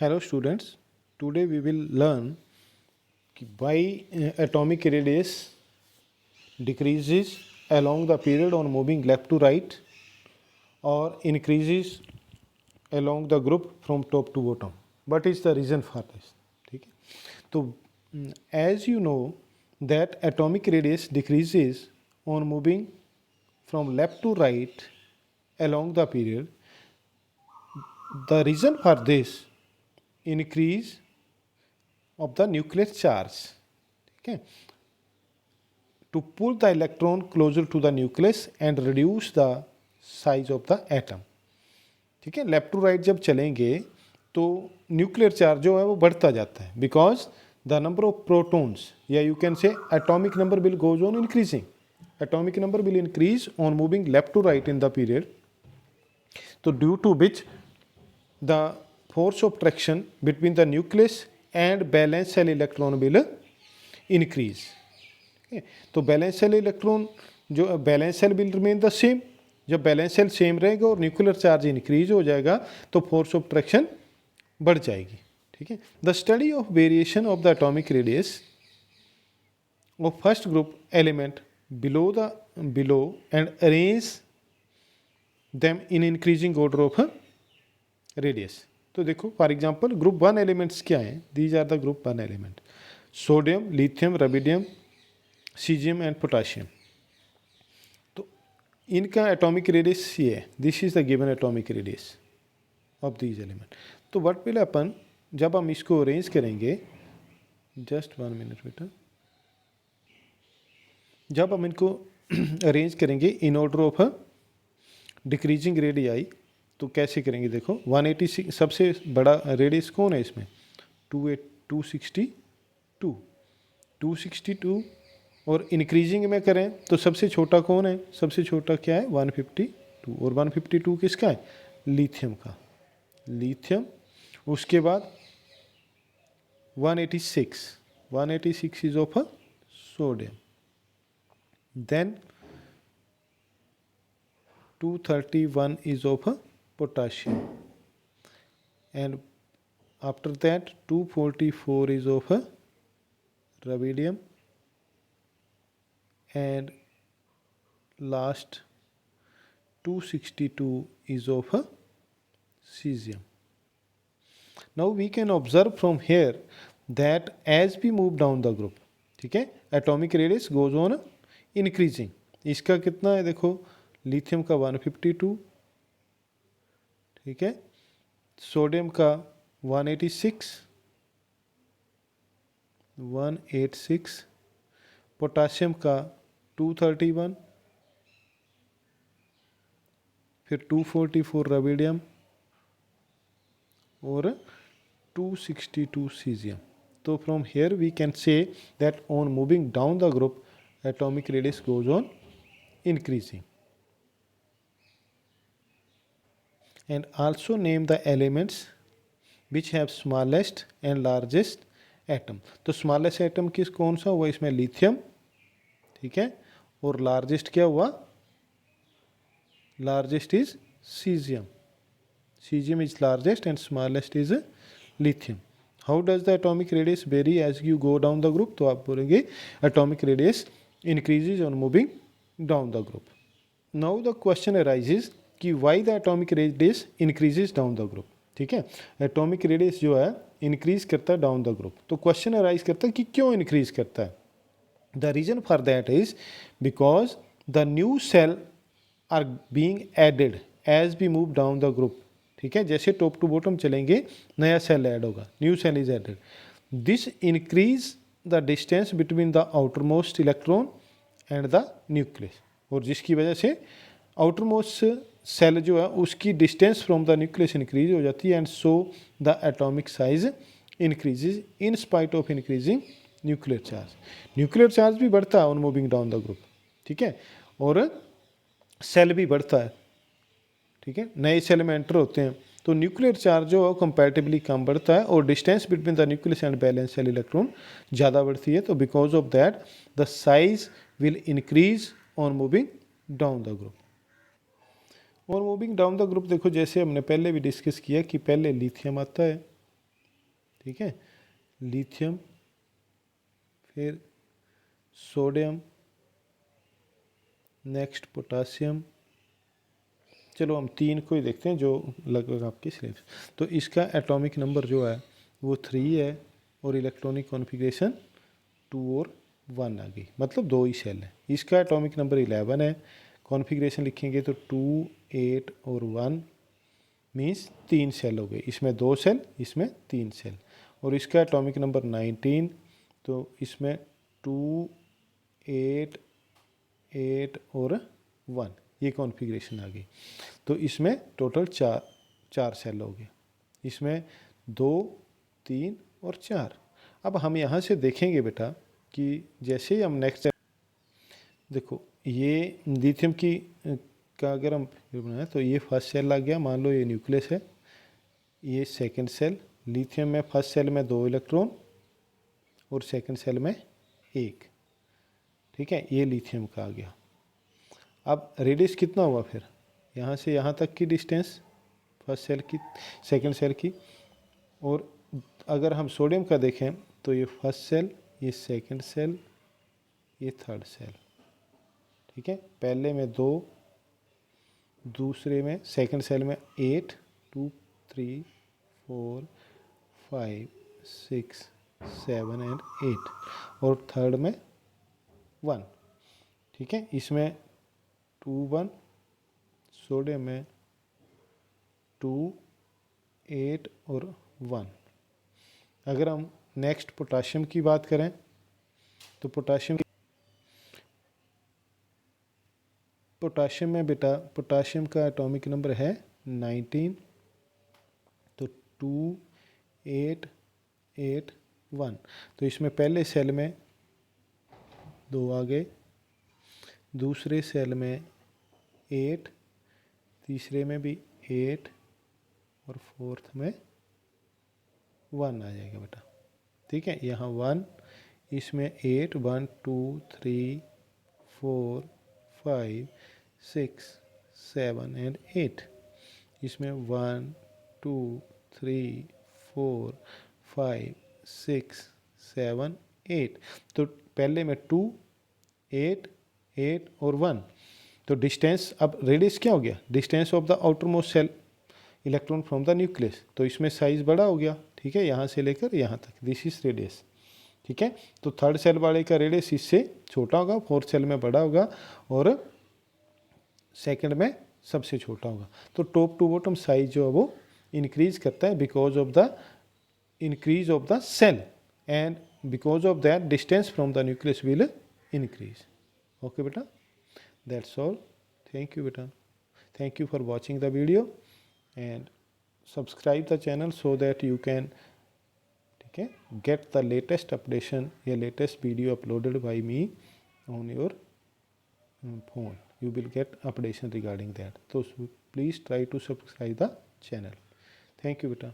Hello students, today we will learn why atomic radius decreases along the period on moving left to right or increases along the group from top to bottom. What is the reason for this? ठीक है, तो as you know that atomic radius decreases on moving from left to right along the period. The reason for this increase of the nuclear charge, ठीक है, to pull the electron closer to the nucleus and reduce the size of the atom. ठीक है, left to right जब चलेंगे तो nuclear charge जो है वो बढ़ता जाता है because the number of protons या you can say atomic number will goes on increasing. Atomic number will increase on moving left to right in the period. तो due to which the force of traction between the nucleus and valence shell electron will increase. Okay. तो valence shell electron जो valence shell will remain the same. जब valence shell same रहेगा और nuclear charge increase हो जाएगा तो force of traction बढ़ जाएगी. ठीक है. The study of variation of the atomic radius of first group element below and arrange them in increasing order of radius. तो देखो for example group one elements क्या हैं. These are the group one element: sodium, lithium, rubidium, caesium and potassium. तो इनका atomic radius ये है. This is the given atomic radius of these element. तो what will happen जब हम इसको अरेंज करेंगे, जस्ट 1 मिनट बेटा, जब हम इनको अरेंज करेंगे in order of decreasing radii तो कैसे करेंगे. देखो 186 सबसे बड़ा रेडियस कौन है इसमें, 262 और इंक्रीजिंग में करें तो सबसे छोटा कौन है, सबसे छोटा क्या है 152. और 152 किसका है, लिथियम का. लिथियम. उसके बाद 186 is of sodium. Then 231 is of potassium, and after that 244 is of rubidium, and last 262 is of cesium. Now we can observe from here that as we move down the group, ठीक है, atomic radius goes on increasing. इसका कितना है देखो, lithium का 152, ठीक है, sodium का 186, पोटाशियम का 231, फिर 244 रबिडियम और 262 सीजियम. तो from here we can say that on moving down the group atomic radius goes on increasing. And also name the elements which have smallest and largest atom. तो smallest atom किस कौन सा हुआ इसमें, लिथियम, ठीक है, और लार्जेस्ट क्या हुआ, largest is caesium. Caesium is largest and smallest is lithium. How does the atomic radius vary as you go down the group. तो आप बोलेंगे atomic radius increases on moving down the group. Now the question arises कि why the atomic radius increases down the group. ठीक है, atomic radius जो है increase करता है डाउन द ग्रुप. तो क्वेश्चन अराइज करता है कि क्यों इंक्रीज करता है. The reason for that is because the new shell are being added as we move down the group. ठीक है, जैसे टॉप टू बॉटम चलेंगे नया सेल ऐड होगा, new shell is added. This increase the distance between the outermost electron and the nucleus. और जिसकी वजह से आउटर मोस्ट सेल जो है उसकी distance from the nucleus increase हो जाती है and so the atomic size increases in spite of increasing nuclear charge. Nuclear charge भी बढ़ता है on moving down the group. ठीक है, और सेल भी बढ़ता है. ठीक है, नए सेल में एंटर होते हैं तो न्यूक्लियर चार्ज जो है कंपैरेटिवली कम बढ़ता है और distance between the nucleus and balance cell electron ज़्यादा बढ़ती है. तो because of that the size will increase on moving down the group. और मूविंग डाउन द ग्रुप देखो जैसे हमने पहले भी डिस्कस किया कि पहले लिथियम आता है, ठीक है, लिथियम, फिर सोडियम, नेक्स्ट पोटासियम। चलो हम 3 को ही देखते हैं जो लगभग आपकी सिलेबस। तो इसका एटॉमिक नंबर जो है वो 3 है और इलेक्ट्रॉनिक कॉन्फ़िगरेशन 2 और 1 आ गई, मतलब 2 ही सेल है। इसका एटॉमिक नंबर 11 है, कॉन्फ़िगरेशन लिखेंगे तो 2, 8 और 1 मीन्स 3 सेल हो गए। इसमें 2 सेल, इसमें 3 सेल। और इसका एटॉमिक नंबर 19, तो इसमें 2, 8, 8 और 1, ये कॉन्फ़िगरेशन आ गई। तो इसमें टोटल 4 सेल हो गए। इसमें 2, 3 और 4। अब हम यहाँ से देखेंगे बेटा कि जैसे ही हम नेक्स्ट, देखो ये लिथियम की का अगर हम बनाए तो ये फर्स्ट सेल लग गया, मान लो ये न्यूक्लियस है, ये सेकंड सेल। लिथियम में फर्स्ट सेल में 2 इलेक्ट्रॉन और सेकंड सेल में 1, ठीक है, ये लिथियम का आ गया। अब रेडियस कितना हुआ फिर, यहाँ से यहाँ तक की डिस्टेंस फर्स्ट सेल की, सेकंड सेल की। और अगर हम सोडियम का देखें तो ये फर्स्ट सेल, ये सेकंड सेल, ये थर्ड सेल, ठीक है। पहले में 2, दूसरे में सेकंड सेल में 8, 2, 3, 4, 5, 6, 7 एंड 8 और थर्ड में 1, ठीक है। इसमें 2, 1, सोडियम में 2, 8 और 1। अगर हम नेक्स्ट पोटाशियम की बात करें तो पोटाशियम में बेटा पोटाशियम का एटॉमिक नंबर है 19, तो 2, 8, 8, 1। तो इसमें पहले सेल में 2 आ गए, दूसरे सेल में 8, तीसरे में भी 8 और फोर्थ में 1 आ जाएगा बेटा, ठीक है। यहाँ 1, इसमें 8, 1, 2, 3, 4, 5, 6, 7 एंड 8। इसमें 1, 2, 3, 4, 5, 6, 7, 8। तो पहले में 2, 8, 8 और 1। तो डिस्टेंस, अब रेडियस क्या हो गया, distance of the outer most shell electron from the nucleus. तो इसमें साइज बड़ा हो गया, ठीक है, यहाँ से लेकर यहाँ तक, दिस इज रेडियस, ठीक है। तो थर्ड सेल वाले का रेडियस इससे छोटा होगा, फोर्थ सेल में बड़ा होगा और सेकंड में सबसे छोटा होगा। तो टॉप टू बॉटम साइज जो है वो इंक्रीज करता है because of the increase of the shell and because of that distance from the nucleus will increase. Okay बेटा, दैट्स ऑल। थैंक यू बेटा, thank you for watching the video and subscribe the channel so that you can get the latest updation या latest video uploaded by me on your phone. You will get updation regarding that. So please try to subscribe the channel. Thank you beta.